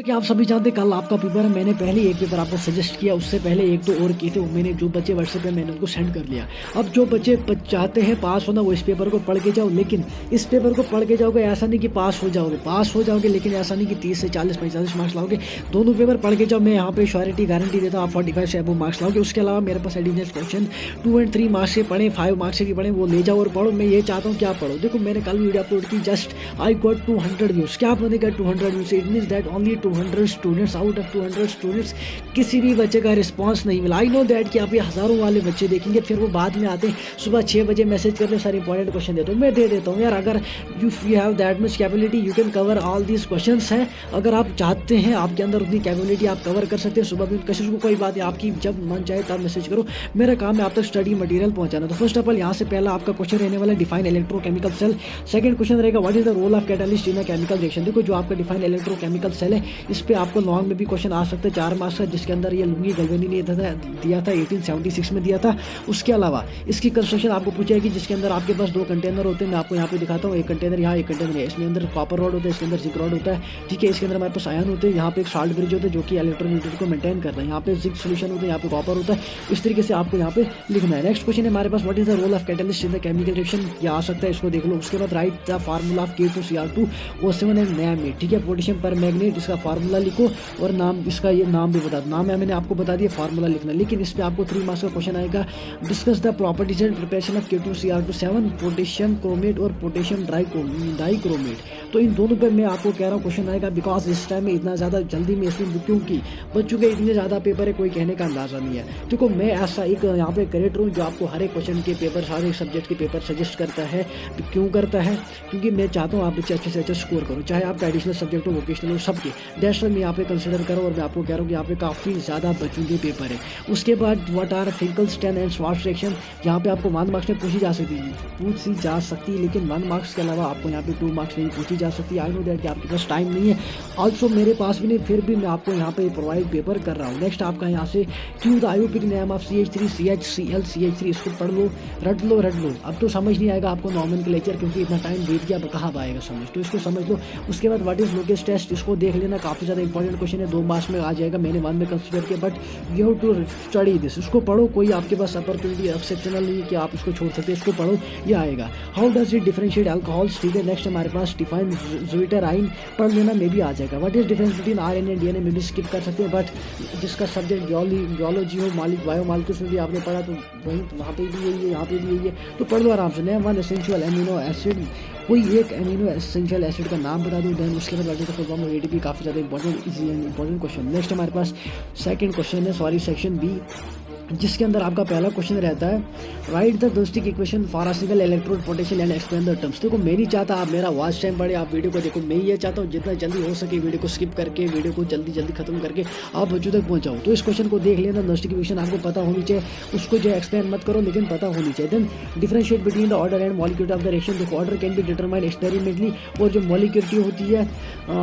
कि आप सभी जानते हैं कल आपका पेपर है। मैंने पहले एक पेपर आपको सजेस्ट किया, उससे पहले एक दो और किए थे, वो मैंने जो बच्चे व्हाट्सएप पे मैंने उनको सेंड कर लिया। अब जो बच्चे चाहते हैं पास होना वो इस पेपर को पढ़ के जाओ, लेकिन इस पेपर को पढ़ के जाओगे ऐसा नहीं कि पास हो जाओगे, लेकिन ऐसा नहीं कि 30 से 40 45 मार्क्स लाओगे। दोनों पेपर पढ़ के जाओ, मैं यहाँ पे श्योरिटी गारंटी देता हूँ आप 45 से अबव मार्क्स लाओगे। उसके अलावा मेरे पास एडिशनल क्वेश्चन 2 और 3 मार्क्स के पढ़े, 5 मार्क्स के पढ़े, वो ले जाओ और पढ़ो। मैं ये चाहता हूँ कि आप पढ़ो। देखो मैंने कल वीडियो अपलोड की, जस्ट आई गॉट 200 व्यूज़। क्या बनेगा 200 views? It means that only 200 students out of 200 students किसी भी बच्चे का रिस्पांस नहीं मिला। आई नो दैट कि आप ये हज़ारों वाले बच्चे देखेंगे, फिर वो बाद में आते हैं सुबह 6 बजे मैसेज करते हैं सर इंपॉर्टेंट क्वेश्चन दे दो। मैं दे देता हूँ यार, अगर you have that much capability you can cover all these questions हैं। अगर आप चाहते हैं, आपके अंदर उतनी कैपेबिलिटी, आप कवर कर सकते हैं सुबह भी क्वेश्चन को। कोई बात है, आपकी जब मन चाहे तब मैसेज करो, मेरा काम है आप तक स्टडी मटेरियल पहुंचाना। तो फर्स्ट ऑफ ऑल यहाँ से पहला आपका क्वेश्चन रहने वाला define electrochemical cell. Second question रहेगा what is the role of catalyst in a chemical reaction. देखो जो आपका डिफाइन इलेक्ट्रोकेमिकल सेल है, इस पे आपको लॉन्ग में भी क्वेश्चन आ सकता है 4 मार्क्स का, जिसके अंदर ये लुंगी गलवेनी ने दिया था 1876 में दिया था। उसके अलावा इसकी कंस्ट्रक्शन आपको पूछेगी, जिसके अंदर आपके पास 2 कंटेनर होते हैं। मैं आपको यहाँ पे दिखाता हूँ, एक कंटेनर यहाँ, एक कंटेनर है। इसमें अंदर कॉपर रॉड होता है, इसके अंदर जिंक रॉड होता है, ठीक है। इसके अंदर हमारे पास आयन होते हैं, यहाँ पे एक साल्ट ब्रिज होता है जो कि इलेक्ट्रोन्यूट्रल को मेंटेन करता है। यहाँ पे जिंक सोल्यूशन होता है, यहाँ पे कॉपर होता है। इस तरीके से आपको यहाँ पे लिखना है। नेक्स्ट क्वेश्चन है हमारे पास what is the role of catalyst in the chemical reaction. ये आ सकता है, इसको देख लो। उसके बाद write the formula of K2Cr2O7 and name, ठीक है। पोटेशियम पर मैग्नेट, इसका फार्मूला लिखो और नाम, इसका ये नाम भी बता दो। नाम है मैंने आपको बता दिया, फार्मूला लिखना। लेकिन इस पे आपको 3 मार्क्स का क्वेश्चन आएगा। Discuss the properties and preparation of K2Cr2 potassium chromate और पोटेशियम डाइक्रोमेट। तो इन दोनों पे मैं आपको कह रहा हूँ क्वेश्चन आएगा, बिकॉज इस टाइम में इतना ज़्यादा जल्दी में इसमें, क्योंकि बच्चों के इतने ज़्यादा पेपर है, कोई कहने का अंदाजा नहीं है। देखो मैं ऐसा एक यहाँ पे क्रिएटर हूँ जो आपको हर एक क्वेश्चन के पेपर, हर एक सब्जेक्ट के पेपर सजेस्ट करता है। क्यों करता है? क्योंकि मैं चाहता हूँ आप बच्चे अच्छे से अच्छे स्कोर करो, चाहे आप ट्रेडिशनल सब्जेक्ट हो, वोकेशनल हो, सबके। दैट्स व्हाई मैं यहाँ पे कंसिडर करो, और मैं आपको कह रहा हूँ कि यहाँ पे काफ़ी ज़्यादा बच्चों के पेपर है। उसके बाद what are Finkelstein and Swarts reaction, यहाँ पे आपको 1 मार्क्स में पूछी जा सकती है, लेकिन 1 मार्क्स के अलावा आपको यहाँ पे 2 मार्क्स में पूछी जा सकती है। आई नो दैट कि आपके पास टाइम नहीं है, ऑल्सो मेरे पास भी नहीं, फिर भी मैं आपको यहाँ पे प्रोवाइड पेपर कर रहा हूँ। नेक्स्ट आपका यहाँ से क्यों the आईयूपी name of CH3 CH3 इसको पढ़ लो, रट लो। अब तो समझ नहीं आएगा आपको नॉमेनक्लेचर, क्योंकि इतना टाइम बीत गया, कहाँ आएगा समझ, तो इसको समझ लो। उसके बाद व्हाट इज लोकेस टेस्ट, इसको देख लेना, काफ़ी ज़्यादा इंपॉर्टेंट क्वेश्चन है, 2 मार्क्स में आ जाएगा। मैंने 1 में कंसिडर किया, but you have to study this. इसको पढ़ो, कोई आपके पास अपॉर्चुनिटी एक्सेप्शनल नहीं है कि आप इसको छोड़ सकते, इसको पढ़ो, ये आएगा। How does it differentiate alcohols, ठीक है। नेक्स्ट हमारे पास डिफाइन ज़्विटराइन, पढ़ लेना, में भी आ जाएगा। What is difference between RNA and DNA, में भी स्किप कर सकते हैं, बट जिसका सब्जेक्ट बियोलॉजी हो, बायोमॉलिक्यूल्स में भी आपने पढ़ा, तो वहीं वहाँ पे भी यही है, यहाँ पे भी यही है, तो पढ़ लो आराम से। नेम 1 एसेंशियल एमिनो एसिड, कोई एक एमिनो एसेंशियल एसिड का नाम बता दूँ। देन उसके बाद फुल फॉर्म ऑफ ATP, काफ़ी ज़्यादा important, easy and important question. Next हमारे पास सेकंड क्वेश्चन है, सेक्शन बी, जिसके अंदर आपका पहला क्वेश्चन रहता है right the domestic equation for a single electrode potential and explain the terms. देखो मैं नहीं चाहता आप मेरा वॉच टाइम बढ़े, आप वीडियो को देखो। मैं ये चाहता हूँ जितना जल्दी हो सके वीडियो को स्किप करके, वीडियो को जल्दी खत्म करके आप बच्चों तक पहुँचाओ। तो इस क्वेश्चन को देख लेना, डोमेस्टिक इक्वेशन आपको पता होनी चाहिए, उसको जो एक्सप्लेन मत करो, लेकिन पता होनी चाहिए। Then differentiate between the order and molecule of the reaction. देखो order can be determined experimentally, और जो मॉलिक्यूलिटी होती है,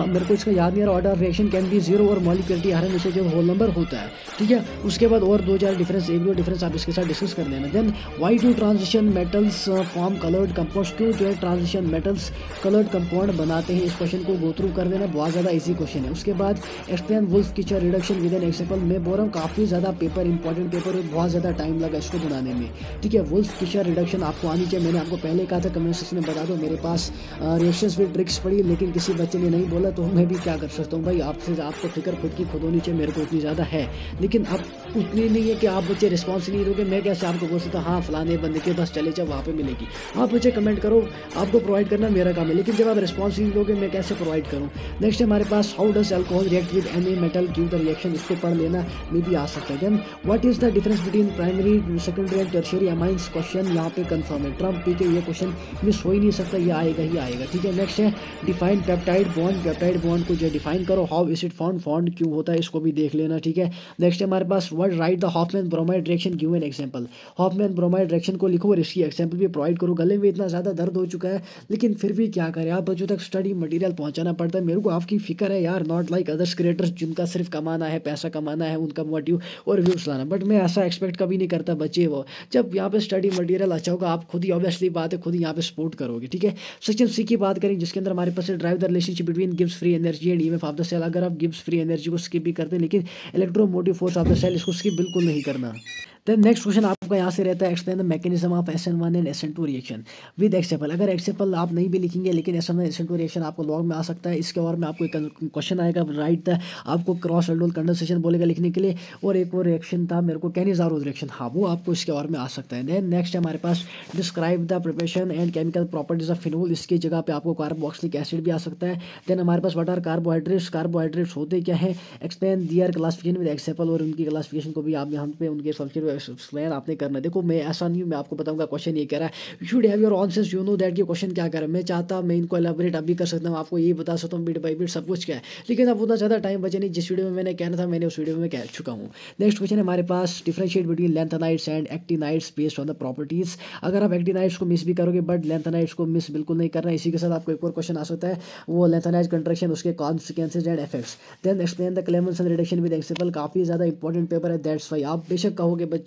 मेरे को इसका याद नहीं आ रहा, ऑर्डर रिएक्शन कैन बी 0 और मॉलिक्यूलिटी हर हमेशा जो होल नंबर होता है, ठीक है। उसके बाद और 2-4 डिफरेंस, 1-2 डिफरेंस इसके साथ डिस्कस कर लेना। Then why do transition metals form coloured compounds, क्यों जो है ट्रांजिशन मेटल्स कलर्ड कंपाउंड बनाते हैं, इस क्वेश्चन को गो थ्रू कर देना, बहुत ज़्यादा इजी क्वेश्चन है। उसके बाद एक्सप्लेन वुल्फ किचर रिडक्शन विद एन एग्जांपल। मैं बोल रहा हूँ काफ़ी ज़्यादा पेपर इंपॉर्टेंट पेपर है, बहुत ज़्यादा टाइम लगा इसको बनाने में, ठीक है। वुल्फ किचर रिडक्शन आपको आनी चाहिए, मैंने आपको पहले कहा था, कमेंट सेक्शन में बता दो। मेरे पास रिएक्शंस विद ट्रिक्स पड़ी, लेकिन किसी बच्चे ने नहीं बोला, तो मैं भी क्या कर सकता हूँ भाई, आपको फिक्र खुद की खुद होनी चाहिए, मेरे को उतनी ज़्यादा है, लेकिन अब उतनी नहीं है कि आप बच्चे रिस्पॉन्स नहीं दोगे। मैं कैसे आपको बोल सकता हूँ हाँ फलाने बंदे के पास चले जाओ, वहाँ पे मिलेगी। आप मुझे कमेंट करो, आपको प्रोवाइड करना मेरा काम है, लेकिन जब आप रिस्पॉन्स नहीं दोगे मैं कैसे प्रोवाइड करूँ। नेक्स्ट हमारे पास how does alcohol react with any metal give the reaction, इसको पढ़ लेना, में भी आ सकता है। Then what is the difference between primary secondary and tertiary amines, question यहाँ पे कंफर्म है। ट्रम्प पी के ये क्वेश्चन मिस हो ही नहीं सकता, ये आएगा ही आएगा, ठीक है। नेक्स्ट है डिफाइन पेप्टाइड बॉन्ड को जो डिफाइन करो। हाउ इज इट फाउंड क्यों होता है, इसको भी देख लेना, ठीक है। नेक्स्ट हमारे पास word write the Hoffmann bromide reaction, give an example. Hoffmann bromide reaction को लिखो और इसकी एग्जांपल भी प्रोवाइड करो। गले में इतना ज़्यादा दर्द हो चुका है, लेकिन फिर भी क्या करें, आप बच्चों तक स्टडी मटेरियल पहुंचाना पड़ता है। मेरे को आपकी फिक्र है यार, नॉट लाइक अदर्स क्रिएटर्स जिनका सिर्फ कमाना है, पैसा कमाना है, उनका मोटिव और व्यूज़ लाना। बट मैं ऐसा एक्सपेक्ट कभी नहीं करता बच्चे वो, जब यहाँ पे स्टडी मटेरियल अच्छा होगा आप खुद ही, ऑब्वियसली बात है, खुद ही यहाँ पे सपोर्ट करोगे। ठीक है, सेक्शन सी की बात करें जिसके अंदर हमारे पास ड्राइव द रिलेशनशिप बिटवीन गिव्स free energy and EMF of the cell. अगर आप गिव्स फ्री एनर्जी को स्किप भी करते हैं, लेकिन electromotive force of the cell इसको स्किप बिल्कुल नहीं करना। देन नेक्स्ट क्वेश्चन आपका यहाँ से रहता है, explain the mechanism of SN1 and SN2 reaction with example. अगर एग्जांपल आप नहीं भी लिखेंगे, लेकिन SN1 SN2 रिएक्शन आपको लॉग में आ सकता है। इसके और में आपको एक क्वेश्चन आएगा, राइट द, आपको क्रॉस एल्डोल कंडेंसेशन बोलेगा लिखने के लिए, और एक और रिएक्शन था मेरे को कैनिज़ारो रिएक्शन, हाँ वो आपको इसके और में आ सकता है। देन नेक्स्ट है हमारे पास, describe the preparation and chemical properties of phenol. इसकी जगह पे आपको कार्बोक्सिलिक एसिड भी आ सकता है। देन हमारे पास व्हाट आर कार्बोहाइड्रेट्स, कार्बोहाइड्रेट्स होते क्या है, explain their classification with example, और उनकी क्लासिफिकेशन को भी आप यहाँ पे उनके एक्सप्लेन आपने करना। देखो मैं ऐसा नहीं हूँ, मैं आपको बताऊंगा क्वेश्चन ये कह रहा है, you should have your answers, you know that ये क्वेश्चन क्या कर रहा है। मैं चाहता मैं इनको एलाबोरेट अभी कर सकता हूँ, आपको ये बता सकता हूँ बिट बाई बिट सब कुछ क्या है, लेकिन अब उतना ज़्यादा टाइम बचे नहीं। जिस वीडियो में मैंने कहना था मैंने उस वीडियो में कह चुका हूँ। नेक्स्ट क्वेश्चन है हमारे पास, differentiate between lanthanides and actinides based on the properties. अगर आप एक्टिनाइड्स को मिस भी करोगे बट लैंथेनाइड्स को मिस बिल्कुल नहीं करना। इसी के साथ आपको एक और क्वेश्चन आ सकता है, वो लैंथेनाइड कंट्रैक्शन, उसके consequences and effects. Then explain the Clemmensen reduction with example. काफ़ी ज़्यादा इंपॉर्टेंट पेपर है, दैट्स वाई आप बेशक कहोगे बच्चे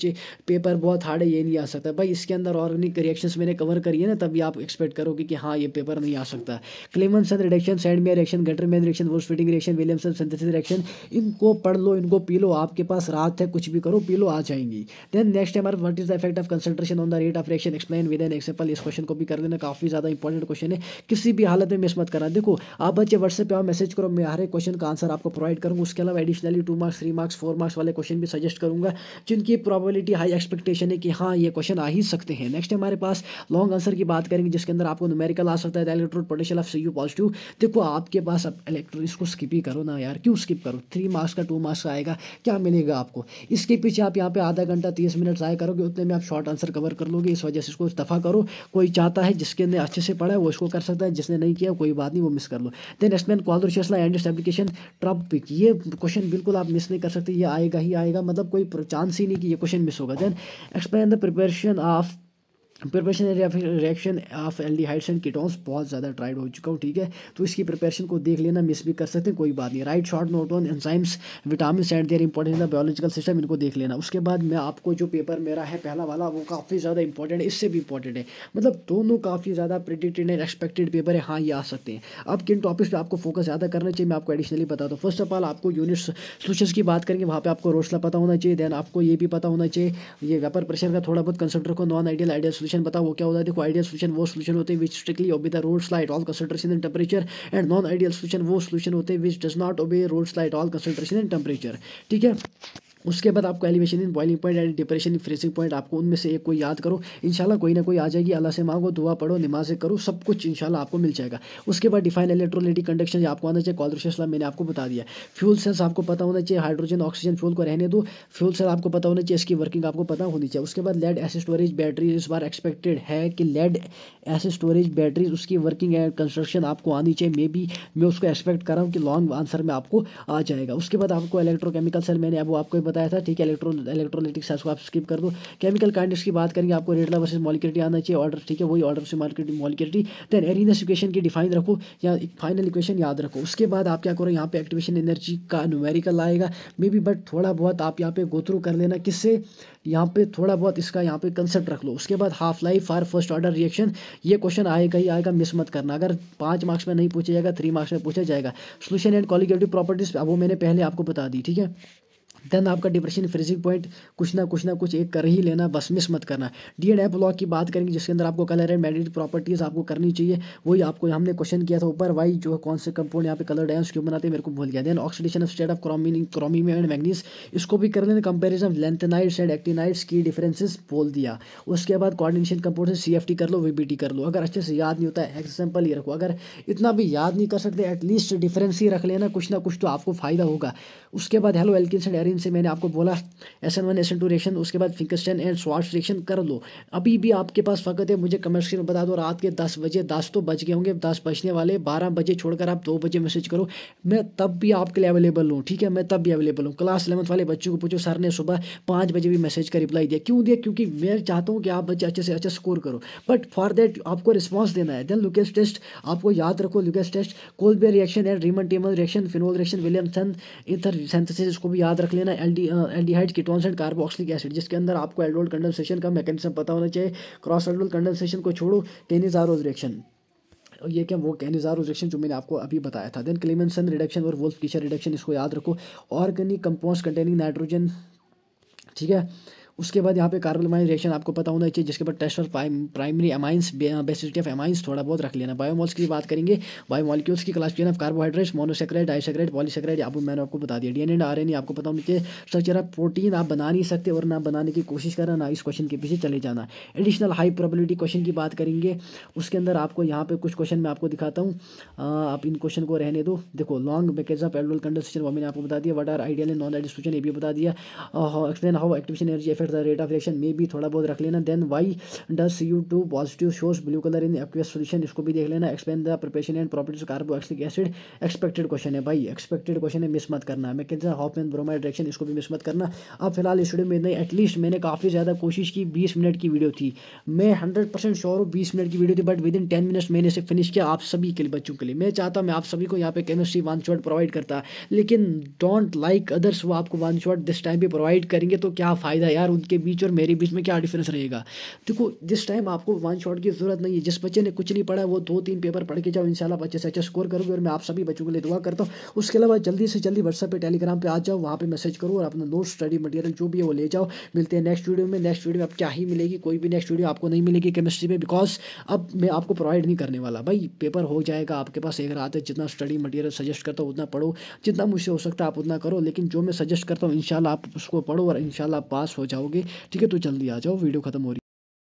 पेपर बहुत हार्ड है, ये नहीं आ सकता भाई, इसके अंदर ऑर्गेनिक रिएक्शंस मैंने कवर करी है ना, तभी आप एक्सपेक्ट करोगे कि हाँ ये पेपर नहीं आ सकता। Clemmensen reduction, Sandmeyer reaction, Gattermann reaction, वोल्फीटिंग रिएक्शन, विलियमसन सिंथेसिस रिएक्शन, इनको पढ़ लो, इनको पी लो, आपके पास रात है, कुछ भी करो पी लो, आ जाएंगी। देन नेक्स्ट हमारा, what is the effect of concentration on the rate of reaction, explain with an example. इस क्वेश्चन को भी कर लेना, काफी ज्यादा इंपॉर्टेंट क्वेश्चन है, किसी भी हालत में मिस मत करना। देखो आप बच्चे व्हाट्सएप पे आओ, मैसेज करो, मैं हर एक क्वेश्चन का आंसर आपको प्रोवाइड करूंगा। उसके अलावा एडिशनली 2 मार्क्स 3 मार्क्स 4 मार्क्स वाले क्वेश्चन भी सजेस्ट करूंगा, जिनकी प्रोबेबिलिटी हाई एक्सपेक्टेशन है कि हाँ ये क्वेश्चन आ ही सकते हैं। नेक्स्ट हमारे पास लॉन्ग आंसर की बात करेंगे, जिसके अंदर आपको न्यूमेरिकल आ सकता है, electrode potential of Cu positive. देखो आपके पास अब इलेक्ट्रो, इसको स्किप ही करो ना यार, क्यों स्किप करो, 3 मार्क्स का 2 मार्क्स का आएगा, क्या मिलेगा आपको। इसके पीछे आप यहाँ पे आधा घंटा 30 मिनट आया करोगे, उतने में आप शॉर्ट आंसर कवर कर लोगे। इस वजह से इसको दफा करो। कोई चाहता है जिसके ने अच्छे से पढ़ा है वो इसको कर सकता है, जिसने नहीं किया कोई बात नहीं, वो मिस कर लो। Then explain Kohlrausch's law and its application topic. ये क्वेश्चन बिल्कुल आप मिस नहीं कर सकते, ये आएगा ही आएगा, मतलब कोई चांस ही नहीं कि ये क्वेश्चन मिस होगा। Then explain the preparation reaction of aldehydes and ketones. बहुत ज़्यादा ट्राइड हो चुका हूँ, ठीक है, तो इसकी प्रिपरेशन को देख लेना, मिस भी कर सकते हैं, कोई बात नहीं। Right short note on enzymes, vitamin and their importance in the biological system, इनको देख लेना। उसके बाद मैं आपको जो पेपर मेरा है पहला वाला, वो काफ़ी ज़्यादा इंपॉर्टेंट है, इससे भी इंपॉर्टेंट है, मतलब दोनों काफ़ी ज़्यादा प्रेडिक्टेड एंड एक्सपेक्टेड पेपर है। हाँ ये आ सकते हैं। अब किन टॉपिक्स पे आपको फोकस ज़्यादा करना चाहिए मैं आपको एडिशनली बताता हूँ। फर्स्ट ऑफ ऑल आपको यूनिट सोल्यूशंस की बात करेंगे, वहाँ पे आपको रोल्स लॉ पता होना चाहिए। देन आपको ये भी पता होना चाहिए, ये वेपर प्रेशर का थोड़ा बहुत कंसेप्ट रखो। नॉन आइडियल आइडियल सोल्यूशन बताओ वो क्या होता है। देखो आइडियल सोल्यूशन वो सोल्यूशन होते हैं which strictly obey the Raoult's law at all concentration and temperature, and non ideal solution वो सोल्यूशन होते हैं which does not obey Raoult's law at all concentration and temperature, ठीक है। उसके बाद आपको elevation in boiling point and depression in freezing point, आपको उनमें से एक कोई याद करो, इंशाल्लाह कोई ना कोई आ जाएगी। अल्लाह से मांगो, दुआ पढ़ो, नमाज़ें करो, सब कुछ इंशाल्लाह आपको मिल जाएगा। उसके बाद डिफाइन इलेक्ट्रोलाइटिक कंडक्शन आपको आना चाहिए, क्वाड्रेचर्स लॉ मैंने आपको बता दिया। फ्यूल सेल्स आपको पता होना चाहिए, हाइड्रोजन ऑक्सीजन फ्यूल को रहने दो, फ्यूल सेल आपको पता होना चाहिए, इसकी वर्किंग आपको पता होनी चाहिए। उसके बाद लेड एसिड स्टोरेज बैटरी, इस बार एक्सपेक्टेड है कि लेड एसिड स्टोरेज बैटरीज उसकी वर्किंग एंड कंस्ट्रक्शन आपको आनी चाहिए। मे बी मैं उसको एक्सपेक्ट कर रहा हूँ कि लॉन्ग आंसर में आपको आ जाएगा। उसके बाद आपको इलेक्ट्रोकेमिकल सेल मैंने अब आपको बताया था, ठीक है, इलेक्ट्रोलाइटिक सेल्स को आप स्किप कर दो। केमिकल काइंडनेस की बात करेंगे, आपको रेट लॉ वर्सेस मॉलिक्यूलरिटी आना चाहिए, ऑर्डर, ठीक है, वही ऑर्डर से मॉलिक्यूलरिटी। देन एरिनस इक्वेशन की डिफाइन रखो या फाइनल इक्वेशन याद रखो। उसके बाद आप क्या करो, यहाँ पे एक्टिवेशन एनर्जी का न्यूमेरिकल आएगा मे बी, बट थोड़ा बहुत आप यहाँ पे गो थ्रू कर लेना, किससे, यहाँ पे थोड़ा बहुत इसका यहाँ पे कंसेप्ट रख लो। उसके बाद half life for first order reaction, ये क्वेश्चन आएगा ही आएगा, मिस मत करना। अगर 5 मार्क्स में नहीं पूछा जाएगा 3 मार्क्स में पूछा जाएगा। सोल्यूशन एंड कॉलिगेटिव प्रॉपर्टीज वो मैंने पहले आपको बता दी, ठीक है। देन आपका डिप्रेशन फ्रीजिंग पॉइंट कुछ ना कुछ एक कर ही लेना, बस मिस मत करना। डी एंड एफ ब्लॉक की बात करेंगे, जिसके अंदर आपको कलर एंड मैग्नेटिक प्रॉपर्टीज आपको करनी चाहिए, वही आपको हमने क्वेश्चन किया था ऊपर, वाई जो कौन से कंपाउंड यहाँ पे कलर डायंस क्यों बनाते हैं मेरे को भूल गया। Then oxidation of state of chromium and manganese, इसको भी कर लेना। कंपेरिजन लैंथेनाइड्स एंड एक्टिनाइड्स की डिफरेंसेस बोल दिया। उसके बाद कोऑर्डिनेशन कंपाउंड से CFT कर लो, VBT कर लो। अगर अच्छे से याद नहीं होता है एग्जाम्पल ही रखो, अगर इतना भी याद नहीं कर सकते एटलीस्ट डिफरेंस ही रख लेना, कुछ ना कुछ तो आपको फायदा होगा। उसके बाद हेलो एल्किन्स एंड एरिन्स दिन से मैंने आपको बोला SN1 SN2 रिएक्शन, उसके बाद फिंकरस्टैन एंड स्वार्ट्ज रिएक्शन कर लो। अभी भी आपके पास वक्त है, मुझे कमेंट सेक्शन में बता दो। रात के 10 बजे, 10 तो बज गए होंगे, 10 बजने वाले, 12 बजे छोड़कर आप 2 बजे मैसेज करो, मैं तब भी आपके लिए अवेलेबल हूँ, ठीक है, मैं तब भी अवेलेबल हूँ। क्लास 11th वाले बच्चों को पूछो, सर ने सुबह 5 बजे भी मैसेज का रिप्लाई दिया, क्यों दिया? क्योंकि मैं चाहता हूँ कि आप बच्चे अच्छे से अच्छा स्कोर करो, बट फॉर दैट आपको रिस्पॉन्स देना है। देन लुकेस टेस्ट, आपको याद रखो, Lucas test, Kolbe reaction and Reimer Tiemann reaction, phenol reaction, Williamson ether synthesis, इसको भी याद रख लेना। Aldehyde, ketones and carboxylic acid, जिसके अंदर आपको एल्डोल कंडेंसेशन का मैकेनिज्म पता होना चाहिए। क्रॉस एल्डोल कंडेंसेशन को छोड़ो, केनिज़ारोस रिएक्शन, ये क्या, वो कैनिज़ारोस रिएक्शन जो मैंने आपको अभी बताया था। देन क्लेमेंसन रिडक्शन और वोल्फ कीशर रिडक्शन, इसको याद रखो। ऑर्गेनिक कंपाउंड्स कंटेनिंग नाइट्रोजन, ठीक है। उसके बाद यहाँ पे कार्बोलामाइन रिएक्शन आपको पता होना चाहिए, जिसके बाद test of primary amines, basicity of amines थोड़ा बहुत रख लेना। बायोमॉल्स की बात करेंगे, बायोमॉलिक्यूल्स की classification of carbohydrates, monosaccharide, disaccharide, polysaccharide, आपको मैंने आपको बता दिया। DNA एंड RNA आपको पता होना चाहिए। स्ट्रक्चर ऑफ प्रोटीन आप बना नहीं सकते और ना बनाने की कोशिश करना, ना इस क्वेश्चन के पीछे चले जाना। एडिशनल हाई प्रोबेबिलिटी क्वेश्चन की बात करेंगे, उसके अंदर आपको यहाँ पे कुछ क्वेश्चन मैं आपको दिखाता हूँ, आप इन क्वेश्चन को रहने दो। देखो, long mechanism of aldol condensation, वो मैंने आपको बता दिया। What are ideal and non ideal solution, ये भी बता दिया। Explain how activation energy affect the rate of reaction, में भी थोड़ा बहुत रख लेना। Then why does Cu2 positive shows blue colour in aqueous solution, इसको भी देख लेना। Explain the preparation and properties of carboxylic acid, expected question है भाई, एक्सपेक्टेड क्वेश्चन है, मिस मत करना। Mechanism of and bromide reaction, इसको भी मिस मत करना। अब फिलहाल इस वीडियो में नहीं, एटलीस्ट मैंने काफ़ी ज़्यादा कोशिश की, 20 मिनट की वीडियो थी, मैं 100% श्योर हूँ 20 मिनट की वीडियो थी, बट विद इन 10 मिनट्स मैंने इसे फिनिश किया आप सभी के लिए, बच्चों के लिए। मैं चाहता मैं आप सभी को यहाँ पे केमिस्ट्री वन शॉट प्रोवाइड करता, लेकिन डोंट लाइक अदर्स, वो आपको वन शॉट दिस टाइम पे प्रोवाइड करेंगे तो क्या फ़ायदा यार, उनके बीच और मेरे बीच में क्या डिफरेंस रहेगा। देखो, जिस टाइम आपको वन शॉट की जरूरत नहीं है, जिस बच्चे ने कुछ नहीं पढ़ा वो 2-3 पेपर पढ़ के जाओ, इंशाल्लाह बच्चे से अच्छा स्कोर करोगे, और मैं आप सभी बच्चों के लिए दुआ करता हूँ। उसके अलावा जल्दी से जल्दी व्हाट्सएप पे, टेलीग्राम पे आ जाओ, वहाँ पे मैसेज करो और अपना नोट, स्टडी मटेरियल जो भी है वो ले जाओ। मिलते हैं नेक्स्ट वीडियो में। नेक्स्ट वीडियो में अब क्या ही मिलेगी, कोई भी नेक्स्ट वीडियो आपको नहीं मिलेगी केमिस्ट्री में, बिकॉज अब मैं आपको प्रोवाइड नहीं करने वाला भाई, पेपर हो जाएगा आपके पास एक रात है। जितना स्टडी मटेरियल सजेस्ट करता हूँ उतना पढ़ो, जितना मुझसे हो सकता है आप उतना करो, लेकिन जो मैं सजेस्ट करता हूँ इंशाल्लाह आप उसको पढ़ो और इंशाल्लाह पास हो जाओगे, ठीक है। तो जल्दी आ जाओ, वीडियो खत्म हो रही है।